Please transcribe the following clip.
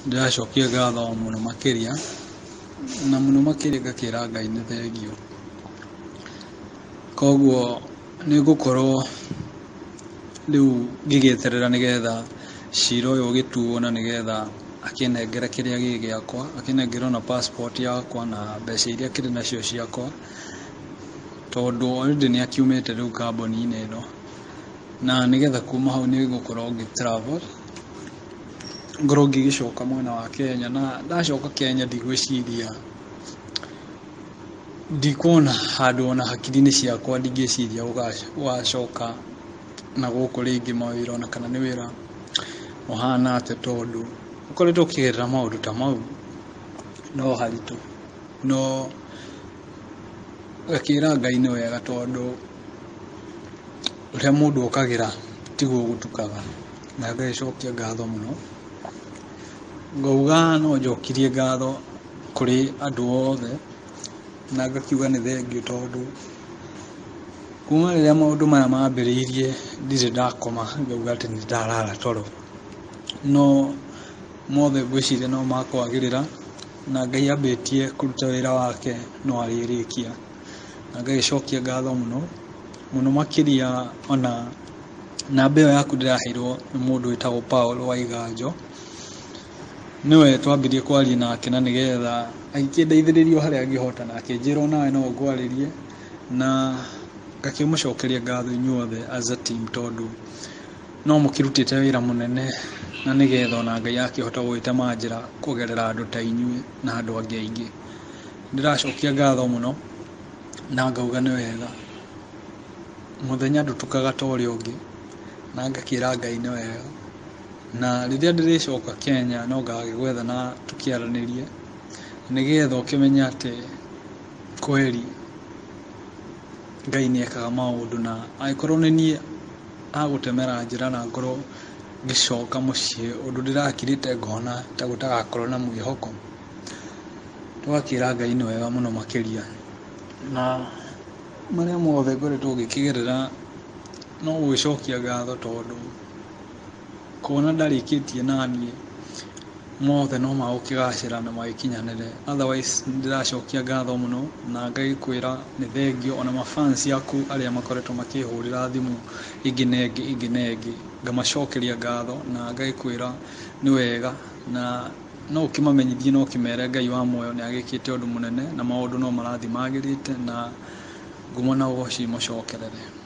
ndĩracokia ngatho mũno makĩria na mũno makĩria ngakĩra Ngai nĩ thengio. Koguo nĩ ngũkorwo rĩu ngĩgĩeterera nĩgetha cira ũyũ ũgĩtuo na nĩgetha akĩnengere kĩrĩa gĩ gĩakwa, akĩnengere ona passport yakwa na mbeca iria akĩrĩ nacio ciakwa, tondũ already nĩ akiumĩte rĩu kambuni-inĩ ĩno, na nĩgetha kuma hau nĩ ngũkorwo ngĩ travel ngorwo ngĩgĩcoka mwena wa Kenya, na ndacoka Kenya ndigwĩciria, ndikuona handũ ona hakiri-inĩ ciakwa ndingĩciria gũgacoka na gũkũ rĩngĩ mawĩra ona kana nĩ wĩra ũhana atĩa, tondũ ũkoretwo ũkĩgerera maũndũ ta mau no haritũ, no ngakĩra Ngai nĩ wega, tondũ ũrĩa mũndũ okagĩra tiguo gũtukaga, na ngagĩcokia ngatho mũno. Ngauga no njokirie ngatho kũrĩ andũ othe na ngakiuga nĩ thengio, tondũ kuma rĩrĩa maũndũ maya mambĩrĩirie ndirĩ ndakoma ngauga atĩ nĩ ndarara toro, no mothe ngwĩciria no makwagĩrĩra, na Ngai ambĩtie kũruta wĩra wake no arĩrĩkia, na ngagĩcokia ngatho mũno mũno makĩria. Ona namba ĩyo yaku ndĩraheirwo nĩ mũndũ wĩtagwo Paul Waiganjo, nĩwe twambirie kwaria nake na nĩgetha agĩkĩndeithĩrĩria o harĩa angĩhota, na akĩnjĩra onawe no ngwarĩrie, na ngakĩmũcokeria ngatho inyuothe as a team, tondũ no mũkĩrutĩte wĩra mũnene, na nĩgetha ona Ngai akĩhota gũgĩtema njĩra kũgerera andũ ta inyuĩ na andũ angĩ aingĩ. Ndĩracokia ngatho mũno na ngauga nĩ wega, mũthenya ndũtukaga ta ũrĩa ũngĩ, na ngakĩra Ngai nĩ wega, na rĩrĩa ndĩrĩcoka Kenya no ngagĩgwetha na tũkĩaranĩrie, nĩgetha ũkĩmenye atĩ kweri Ngai nĩ ekaga maũndũ, na angĩkorwo nĩ niĩ agũtemera njĩra na ngorwo ngĩcoka mũciĩ, ũndũ ndĩrakirĩte ngona ta gũtagakorwo na mwĩhoko, tũgakĩra Ngai nĩ wega mũno makĩria. Na marĩa mothe ngoretwo ngĩkĩgerera no gũgĩcokia ngatho, tondũ kuona ndarĩkĩtie naniĩ mothe no magũkĩgacĩra na magĩkinyanĩre. Otherwise ndĩracokia ngatho mũno na ngagĩkwĩra nĩ thengio, ona mafans aku arĩa makoretwo makĩhũrĩra thimũ ĩngĩ na ĩngĩ, ngamacokeria ngatho na ngagĩkwĩra nĩ wega, na no ũkĩmamenyithie na ũkĩmere Ngai wa muoyo nĩ agĩkĩte ũndũ mũnene, na maũndũ no marathiĩ magĩrĩte, na ngumo na ũgooci imũcokerere.